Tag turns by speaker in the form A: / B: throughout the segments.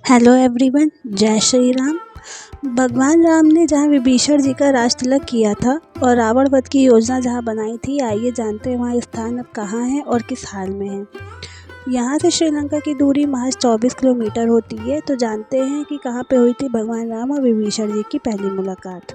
A: Hello everyone, जय श्री राम। भगवान राम ने जहाँ विभीषण जी का राज तिलक किया था और रावण वध की योजना जहाँ बनाई थी, आइए जानते हैं वहाँ स्थान अब कहाँ है और किस हाल में है। यहाँ से श्रीलंका की दूरी महज 24 किलोमीटर होती है। तो जानते हैं कि कहाँ पे हुई थी भगवान राम और विभीषण जी की पहली मुलाकात।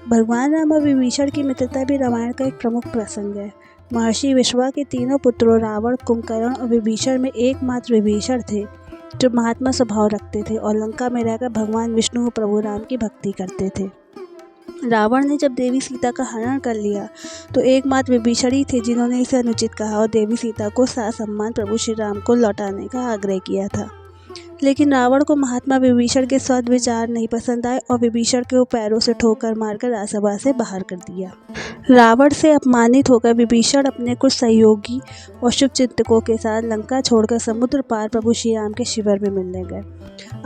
A: भगवान राम और विभीषण की मित्रता भी रामायण का एक प्रमुख प्रसंग है। महर्षि विश्वा के तीनों पुत्रों रावण, कुंभकर्ण और विभीषण में एकमात्र विभीषण थे जो महात्मा स्वभाव रखते थे और लंका में रहकर भगवान विष्णु और प्रभु राम की भक्ति करते थे। रावण ने जब देवी सीता का हरण कर लिया तो एकमात्र विभीषण ही थे जिन्होंने इसे अनुचित कहा और देवी सीता को सम्मान प्रभु श्री राम को लौटाने का आग्रह किया था। लेकिन रावण को महात्मा विभीषण के सद विचार नहीं पसंद आए और विभीषण को पैरों से ठोकर मारकर राजसभा से बाहर कर दिया। रावण से अपमानित होकर विभीषण अपने कुछ सहयोगी और शुभचिंतकों के साथ लंका छोड़कर समुद्र पार प्रभु श्री राम के शिविर में मिलने गए।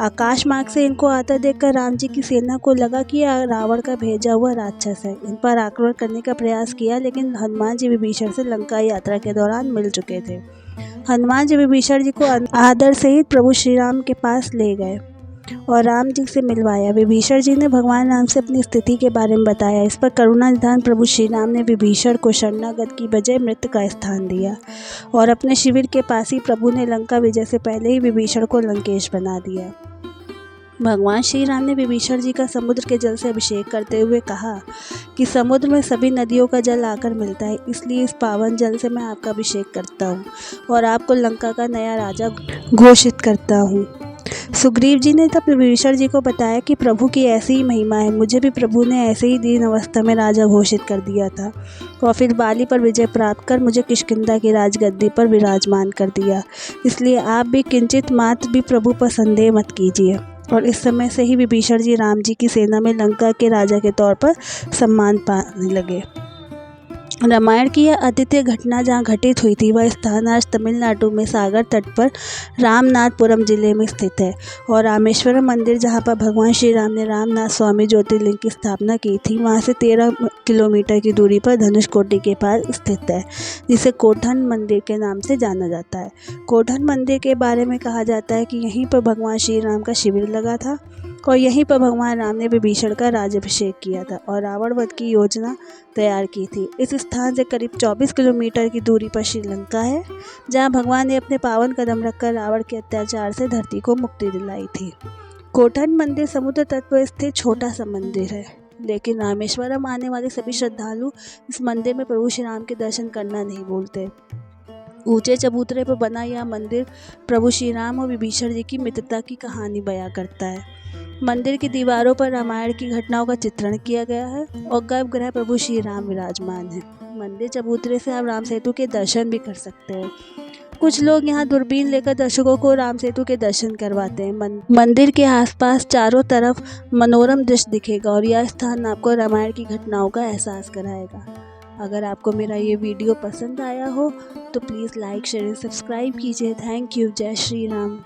A: आकाश मार्ग से इनको आता देखकर राम जी की सेना को लगा कि रावण का भेजा हुआ राक्षस है। इन पर आक्रमण करने का प्रयास किया, लेकिन हनुमान जी विभीषण से लंका यात्रा के दौरान मिल चुके थे। हनुमान जी विभीषण जी को आदर सहित प्रभु श्री राम के पास ले गए और राम जी से मिलवाया। विभीषण जी ने भगवान राम से अपनी स्थिति के बारे में बताया। इस पर करुणा निधान प्रभु श्री राम ने विभीषण को शरणागत की बजाय मृत का स्थान दिया और अपने शिविर के पास ही प्रभु ने लंका विजय से पहले ही विभीषण को लंकेश बना दिया। भगवान श्री राम ने विभीषण जी का समुद्र के जल से अभिषेक करते हुए कहा कि समुद्र में सभी नदियों का जल आकर मिलता है, इसलिए इस पावन जल से मैं आपका अभिषेक करता हूँ और आपको लंका का नया राजा घोषित करता हूँ। सुग्रीव जी ने तब विभीषण जी को बताया कि प्रभु की ऐसी ही महिमा है, मुझे भी प्रभु ने ऐसे ही दीन अवस्था में राजा घोषित कर दिया था और फिर बाली पर विजय प्राप्त कर मुझे किष्किंधा की राजगद्दी पर विराजमान कर दिया। इसलिए आप भी किंचित मात्र भी प्रभु पर संदेह मत कीजिए। और इस समय से ही विभीषण जी राम जी की सेना में लंका के राजा के तौर पर सम्मान पाने लगे। रामायण की यह अद्वितीय घटना जहाँ घटित हुई थी, वह स्थान आज तमिलनाडु में सागर तट पर रामनाथपुरम जिले में स्थित है। और रामेश्वरम मंदिर, जहाँ पर भगवान श्री राम ने रामनाथ स्वामी ज्योतिर्लिंग की स्थापना की थी, वहाँ से 13 किलोमीटर की दूरी पर धनुषकोटि के पास स्थित है, जिसे कोठन मंदिर के नाम से जाना जाता है। कोठन मंदिर के बारे में कहा जाता है कि यहीं पर भगवान श्री राम का शिविर लगा था और यहीं पर भगवान राम ने विभीषण का राज्याभिषेक किया था और रावण वध की योजना तैयार की थी। इस स्थान से करीब 24 किलोमीटर की दूरी पर श्रीलंका है, जहां भगवान ने अपने पावन कदम रखकर रावण के अत्याचार से धरती को मुक्ति दिलाई थी। कोठन मंदिर समुद्र तट पर स्थित छोटा सा मंदिर है, लेकिन रामेश्वरम आने वाले सभी श्रद्धालु इस मंदिर में प्रभु श्री राम के दर्शन करना नहीं भूलते। ऊंचे चबूतरे पर बना यह मंदिर प्रभु श्री राम और विभीषण जी की मित्रता की कहानी बयां करता है। मंदिर की दीवारों पर रामायण की घटनाओं का चित्रण किया गया है और गर्भगृह प्रभु श्री राम विराजमान है। मंदिर चबूतरे से आप राम सेतु के दर्शन भी कर सकते हैं। कुछ लोग यहाँ दूरबीन लेकर दर्शकों को राम सेतु के दर्शन करवाते हैं। मंदिर के आसपास चारों तरफ मनोरम दृश्य दिखेगा और यह स्थान आपको रामायण की घटनाओं का एहसास कराएगा। अगर आपको मेरा ये वीडियो पसंद आया हो तो please like, share and subscribe कीजिए। Thank you. जय श्री राम।